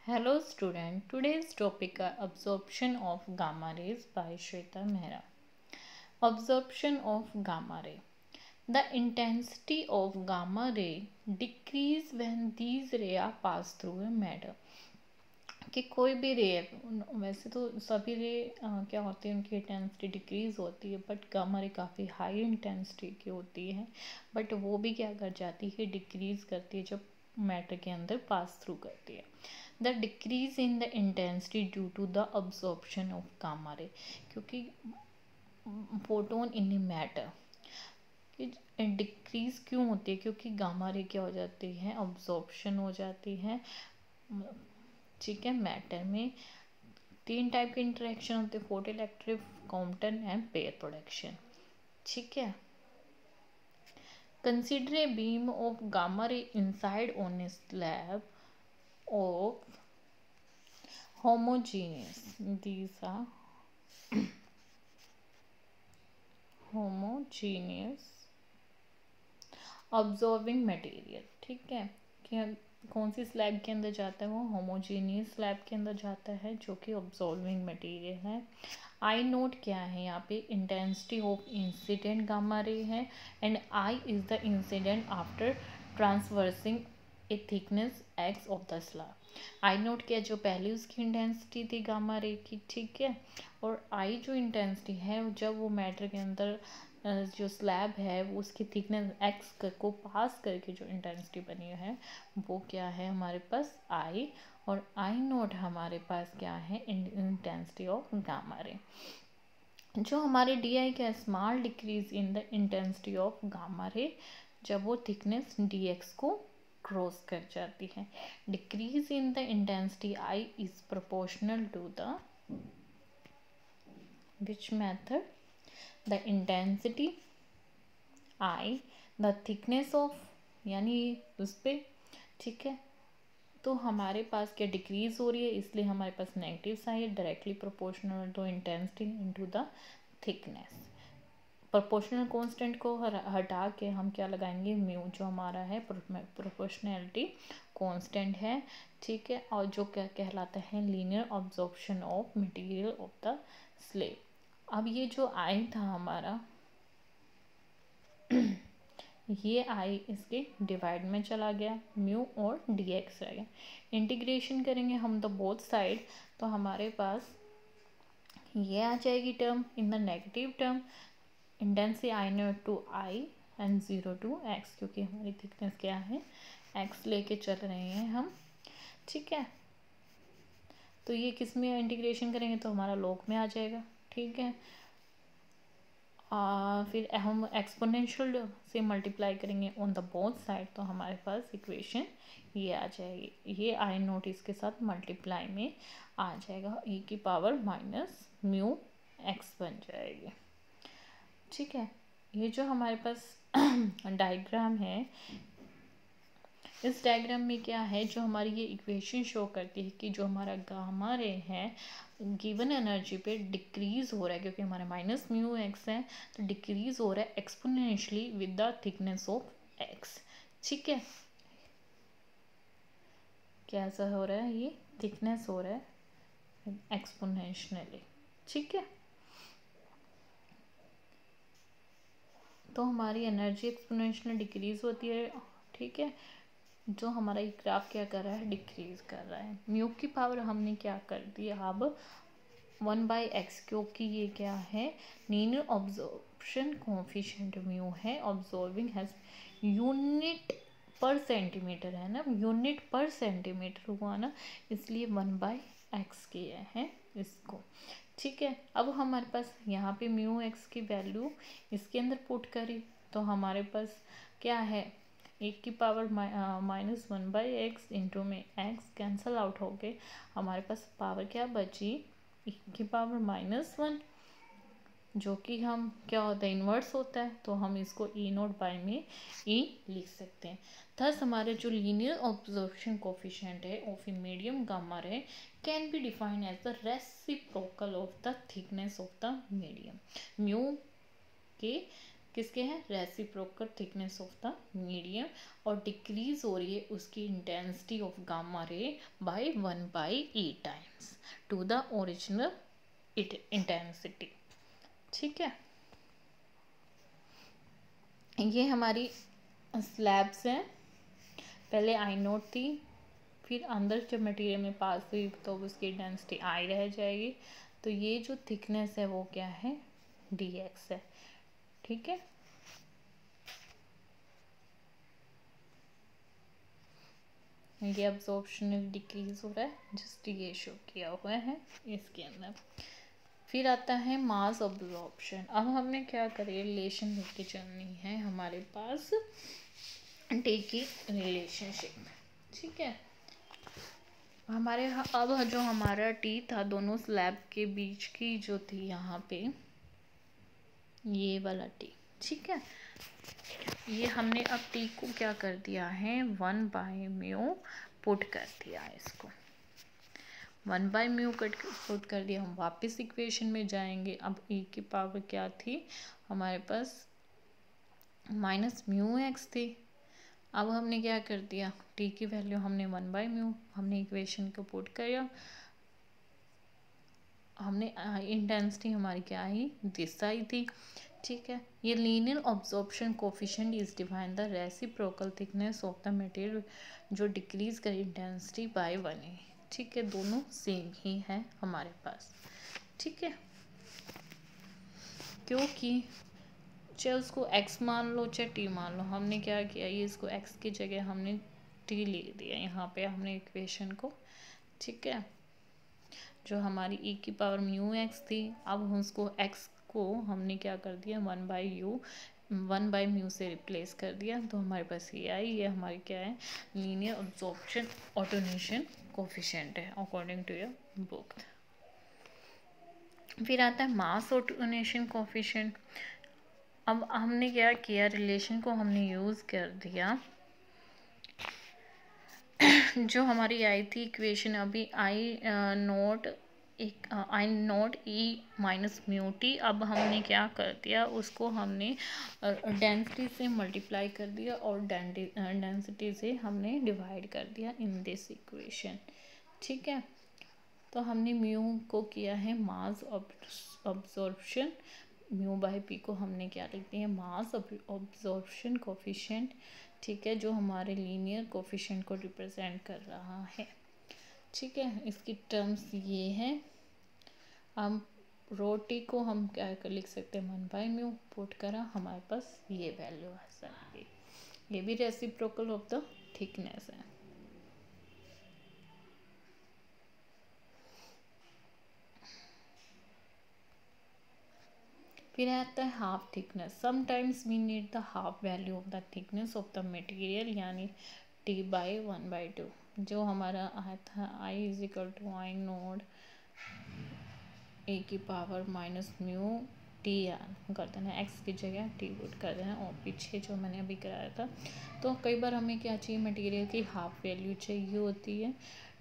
Hello student, today's topic are absorption of gamma rays by Shweta Mehra. Absorption of gamma ray. The intensity of gamma ray decrease when these ray are passed through a matter. कि कोई भी रे वैसे तो सभी रे क्या होती है उनकी इंटेंसिटी डिक्रीज होती है, बट गामा रे काफ़ी हाई इंटेंसिटी की होती है, बट वो भी क्या कर जाती है, डिक्रीज करती है जब मैटर के अंदर पास थ्रू करती है. The decrease in the intensity due to the absorption of gamma ray, क्योंकि फोटोन इन मैटर डिक्रीज क्यों होती है, क्योंकि गामा रे क्या हो जाती है, अब्जॉर्प्शन हो जाती है. ठीक है, मैटर में तीन टाइप के इंटरेक्शन होते हैं, photo electric, Compton and pair production. ठीक है. Consider a beam of gamma रे inside on A slab of homogeneous, these are homogeneous absorbing material. ठीक है, कि कौन सी स्लैब के अंदर जाता है, वो होमोजीनियस स्लैब के अंदर जाता है जो कि ऑब्जॉर्विंग मटेरियल है. आई नोट क्या है यहाँ पे, intensity of incident gamma ray है, and I is the incident after transversing a thickness x of the slab. I note किया जो पहले उसकी इंटेंसिटी थी गामा रे की, ठीक है, और आई जो इंटेंसिटी है जब वो मैटर के अंदर जो स्लैब है वो उसकी थिकनेस एक्स को पास करके जो इंटेंसिटी बनी है वो क्या है हमारे पास आई, और आई नोट हमारे पास क्या है, इंटेंसिटी ऑफ गामा रे. जो हमारे डी आई क्या, small decrease in the intensity of gamma ray जब वो थिकनेस डी एक्स को क्रॉस कर जाती है. Decrease in the intensity I is proportional to the which method, the intensity I the thickness of, यानी उस पर. ठीक है, तो हमारे पास क्या डिक्रीज हो रही है, इसलिए हमारे पास नेगेटिव साइन है, directly proportional to intensity into the thickness. Proportional constant को हटा के हम क्या लगाएंगे, म्यू, जो हमारा है प्रोपोर्शनैलिटी कांस्टेंट है. ठीक है, और जो क्या कहलाता है, linear absorption of material of the slab. अब ये जो आई था हमारा ये आई इसके डिवाइड में चला गया, म्यू और डी एक्स रह गया. इंटीग्रेशन करेंगे हम द बोथ साइड, तो हमारे पास ये आ जाएगी term in the negative term, intensity I naught to I and 0 to X, क्योंकि हमारी थिकनेस क्या है, एक्स लेके चल रहे हैं हम. ठीक है, तो ये किस में इंटीग्रेशन करेंगे तो हमारा लॉग में आ जाएगा. ठीक है, फिर हम एक्सपोनेंशियल से मल्टीप्लाई करेंगे ऑन द बोथ साइड, तो हमारे पास इक्वेशन ये आ जाएगी. ये आई नोट इसके साथ मल्टीप्लाई में आ जाएगा, e की पावर माइनस म्यू एक्स बन जाएगी. ठीक है, ये जो हमारे पास डायग्राम है, इस डायग्राम में क्या है, जो हमारी ये इक्वेशन शो करती है कि जो हमारा गामा रे है गिवन एनर्जी पे डिक्रीज हो रहा है, क्योंकि हमारा माइनस म्यू एक्स है, तो डिक्रीज हो रहा है exponentially with the thickness of x. ठीक है, कैसा हो रहा है, ये थिकनेस हो रहा है एक्सपोनेंशियली. ठीक है, तो हमारी एनर्जी एक्सपोनेंशियली डिक्रीज होती है. ठीक है, जो हमारा ये ग्राफ क्या कर रहा है, डिक्रीज कर रहा है. म्यू की पावर हमने क्या कर दी अब 1/x, क्योंकि ये क्या है, लीनियर ऑब्जॉर्प्शन कोएफिशिएंट म्यू है, ऑब्जॉर्विंग हैज यूनिट पर सेंटीमीटर है ना, यूनिट पर सेंटीमीटर हुआ ना, इसलिए 1/x किया है इसको. ठीक है, अब हमारे पास यहाँ पे म्यू एक्स की वैल्यू इसके अंदर पुट करी, तो हमारे पास क्या है, एक की पावर माइनस 1/x इंटू में एक्स कैंसल आउट हो गए, हमारे पास पावर क्या बची, एक की पावर -1, जो कि हम क्या होता है, इन्वर्स होता है, तो हम इसको ई नोट बाई में ई लिख सकते हैं. थस हमारे जो लीनियर ऑब्जॉर्प्शन कोफिशिएंट है of a medium gamma ray can be defined as the reciprocal of the thickness of the medium. Mu के किसके हैं, reciprocal thickness of the medium, और डिक्रीज हो रही है उसकी intensity of gamma ray by 1/e times to the original intensity. ठीक है, ये हमारी स्लैब्स हैं। पहले आई नोट थी, फिर अंदर जब मटेरियल में पास हुई तो उसकी डेंसिटी आई रह जाएगी, तो ये जो थिकनेस है वो क्या है, dx है। ठीक है, ये अब्जॉर्प्शन डिक्रीज हो रहा है, जस्ट ये शो किया हुआ है इसके अंदर। फिर आता है मास अब्जॉर्प्शन। अब हमने क्या करें, रिलेशन लेके चलनी है हमारे पास टी की रिलेशनशिप। ठीक है, हमारे अब जो हमारा टी था दोनों स्लैब के बीच की जो थी यहाँ पे ये वाला टी। ठीक है, ये हमने अब टी को क्या कर दिया है, 1/μ पुट कर दिया, इसको 1/μ पुट कर दिया। हम वापस इक्वेशन में जाएंगे। अब e की पावर क्या थी हमारे पास, -μx थी। अब हमने क्या कर दिया, t की वैल्यू हमने 1/μ हमने इक्वेशन को पुट किया, हमने इंटेंसिटी हमारी क्या आई, दिस आई थी। ठीक है, ये linear absorption coefficient is define the reciprocal thickness of the material जो डिक्रीज कर इंटेंसिटी बाय 1 है। ठीक है, दोनों सेम ही है हमारे पास। ठीक है, क्योंकि चाहे उसको x मान लो चाहे t मान लो, हमने क्या किया, ये इसको x की जगह हमने t ले दिया यहाँ पे हमने इक्वेशन को। ठीक है, जो हमारी e की पावर μx थी, अब हम उसको x को हमने क्या कर दिया, 1/μ से रिप्लेस कर दिया, तो हमारे पास ये आई। ये हमारी क्या है, लीनियर अब्जॉर्प्शन ऑटोनेशन कोफिशिएंट है अकॉर्डिंग टू योर बुक। फिर आता है मास ऑटोनेशन कोफिशिएंट। अब हमने क्या किया, रिलेशन को हमने यूज़ कर दिया जो हमारी आई थी इक्वेशन अभी आई note E minus mu T. अब हमने क्या कर दिया, उसको हमने डेंसिटी से मल्टीप्लाई कर दिया और डेंसिटी से हमने डिवाइड कर दिया इन दिस इक्वेशन। ठीक है, तो हमने म्यू को किया है मास अब्जॉर्प्शन, म्यू बाय पी को हमने क्या लिखते हैं, मास अब्जॉर्प्शन कोफिशिएंट। ठीक है, जो हमारे लीनियर कोफिशिएंट को रिप्रेजेंट कर रहा है। ठीक है, इसकी टर्म्स ये हैं। हम रोटी को हम क्या कर लिख सकते हैं, 1/μ पुट करा, हमारे पास ये वैल्यू आ सकती। ये भी रेसिप्रोकल ऑफ द थिकनेस है। फिर आता है half thickness. Sometimes we need the half value of the thickness of the material, यानी t/1/2। जो हमारा आया था i = आई नोट ए की पावर -μ टी कर देना, x की जगह t पुट कर देना, और पीछे जो मैंने अभी कराया था। तो कई बार हमें क्या चाहिए, मटेरियल की हाफ वैल्यू चाहिए होती है।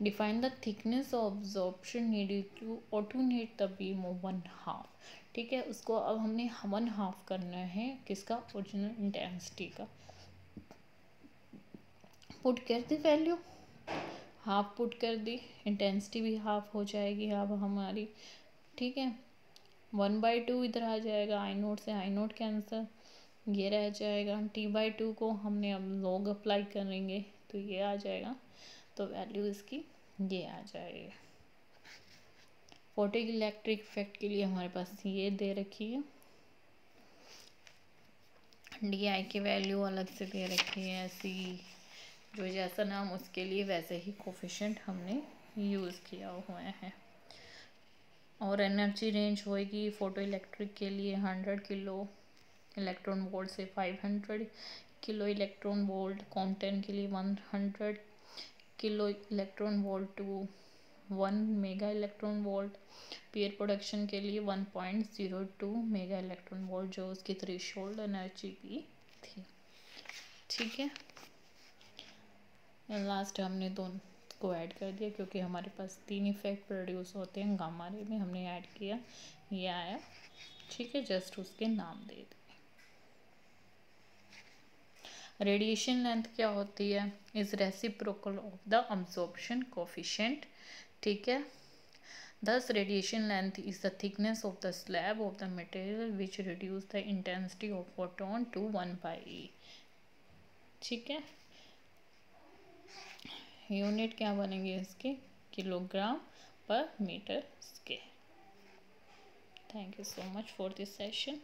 Define the thickness of absorption needed to attenuate the beam of 1/2। ठीक है, उसको अब हमने 1/2 करना है, किसका, ओरिजिनल इंटेंसिटी का। पुट कर दी वैल्यू, हाफ पुट कर दी, इंटेंसिटी भी हाफ हो जाएगी अब हमारी। ठीक है, 1/2 इधर आ जाएगा, आई नोट से आई नोट कैंसर, ये रह जाएगा। t/2 को हमने अब लॉग अप्लाई करेंगे तो ये आ जाएगा, तो वैल्यू इसकी ये आ जाएगी। फोटो इलेक्ट्रिक इफेक्ट के लिए हमारे पास ये दे रखी है, डी की वैल्यू अलग से दे रखी है, ऐसी जो जैसा नाम उसके लिए वैसे ही कोफिशिएंट हमने यूज़ किया हुआ है। और एनर्जी रेंज होएगी फोटो इलेक्ट्रिक के लिए 100 किलो इलेक्ट्रॉन वोल्ट से 500 किलो इलेक्ट्रॉन वोल्ट, कॉम्पटन के लिए 100 kilo electron volt to 1 mega electron volt, pair production के लिए 1.02 मेगा इलेक्ट्रॉन वोल्ट, जो उसकी थ्रेशोल्ड एनर्जी भी थी। ठीक है, लास्ट हमने दोनों को ऐड कर दिया क्योंकि हमारे पास 3 इफेक्ट प्रोड्यूस होते हैं, गामा रे में हमने ऐड किया, ये आया। ठीक है, जस्ट उसके नाम दे दिए। रेडिएशन लेंथ क्या होती है, is reciprocal of the absorption coefficient, ठीक है। Thus radiation length is the thickness of the slab of the material which reduce the intensity of photon to 1/e, ठीक है। यूनिट क्या बनेगी इसकी, kilogram per metre square. Thank you so much for this session.